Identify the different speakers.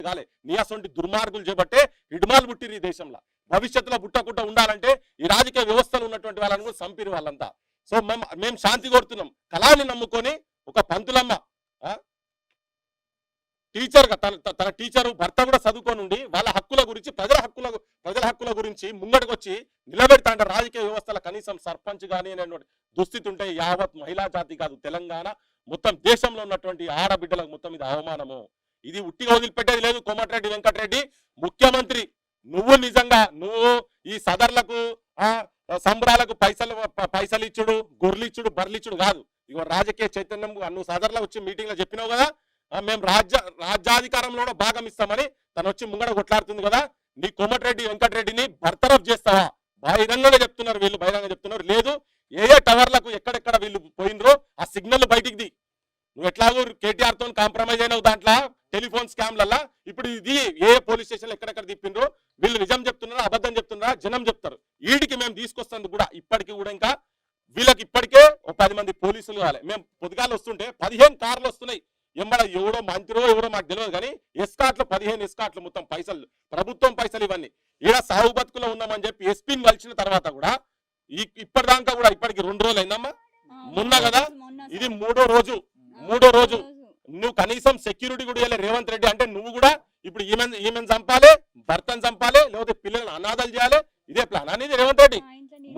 Speaker 1: కాలే నీ అసొంటి దుర్మార్గులు చేపట్టే ఇడుమాలు పుట్టిరు ఈ దేశంలో. భవిష్యత్తులో పుట్టకుండా ఉండాలంటే ఈ రాజకీయ వ్యవస్థలు ఉన్నటువంటి వాళ్ళని కూడా చంపిరు వాళ్ళంతా. సో మేము శాంతి కోరుతున్నాం. కళాన్ని నమ్ముకొని ఒక పంతులమ్మ టీచర్ తన టీచరు భర్త కూడా చదువుకొని ఉండి వాళ్ళ హక్కుల గురించి ప్రజల హక్కుల గురించి ముంగటికి వచ్చి నిలబెడతా అంటే రాజకీయ వ్యవస్థల కనీసం సర్పంచ్ కానీ అనేటువంటి దుస్థితి ఉంటే యావత్ మహిళా జాతి కాదు తెలంగాణ మొత్తం దేశంలో ఉన్నటువంటి ఆడబిడ్డలకు మొత్తం ఇది అవమానము. ఇది ఉట్టిగా వదిలిపెట్టేది లేదు. కోమటిరెడ్డి వెంకటరెడ్డి ముఖ్యమంత్రి, నువ్వు నిజంగా నువ్వు ఈ సదర్లకు సంబరాలకు పైసలు ఇచ్చుడు, గొర్రెలిచ్చుడు, బర్లిచ్చుడు కాదు. ఇగో రాజకీయ చైతన్యం నువ్వు సదర్లో వచ్చి మీటింగ్ లో చెప్పినావు కదా, మేము రాజ్యాధికారంలో భాగం ఇస్తామని తను వచ్చి ముంగడ కొట్లాడుతుంది కదా. నీ కోమటిరెడ్డి వెంకటరెడ్డిని బర్తరఫ్ చేస్తావా? బహిరంగంగా చెప్తున్నారు వీళ్ళు, బహిరంగంగా చెప్తున్నారు. లేదు ఏ టవర్లకు ఎక్కడెక్కడ వీళ్ళు పోయినరో ఆ సిగ్నల్ బయటికి నువ్వు ఎట్లాగో కేటీఆర్ తో కాంప్రమైజ్ అయినావు దాంట్లో టెలిఫోన్ స్కామ్లల్లా. ఇప్పుడు ఇది ఏ పోలీస్ స్టేషన్ ఎక్కడెక్కడ తిప్పిండ్రో వీళ్ళు నిజం చెప్తున్నారా అబద్ధం చెప్తున్నారా జనం చెప్తారు. వీడికి మేము తీసుకొస్తుంది కూడా ఇప్పటికి కూడా ఇంకా వీళ్ళకి ఇప్పటికే ఒక 10 మంది పోలీసులు కావాలి. మేము పొద్దుగాలు వస్తుంటే 15 కార్లు వస్తున్నాయి. ఎంబడ ఎవడో మంత్రో ఎవరో మాకు తెలియదు కానీ ఎస్కాట్లు 15 ఎస్కాట్లు మొత్తం పైసలు ప్రభుత్వం పైసలు ఇవన్నీ. ఈడ సాగు బతుకులో ఉన్నామని చెప్పి ఎస్పీని కలిసిన తర్వాత కూడా ఇప్పటిదాకా కూడా ఇప్పటికి 2 రోజులు అయిందమ్మా. మొన్న కదా ఇది మూడో రోజు. నువ్వు కనీసం సెక్యూరిటీ కూడా ఇవ్వలే రేవంత్ రెడ్డి. అంటే నువ్వు కూడా ఇప్పుడు ఈమెను చంపాలి, భర్తను చంపాలి, లేకపోతే పిల్లలను అనాథాలు చేయాలి. ఇదే ప్లాన్ అనేది రేవంత్ రెడ్డి.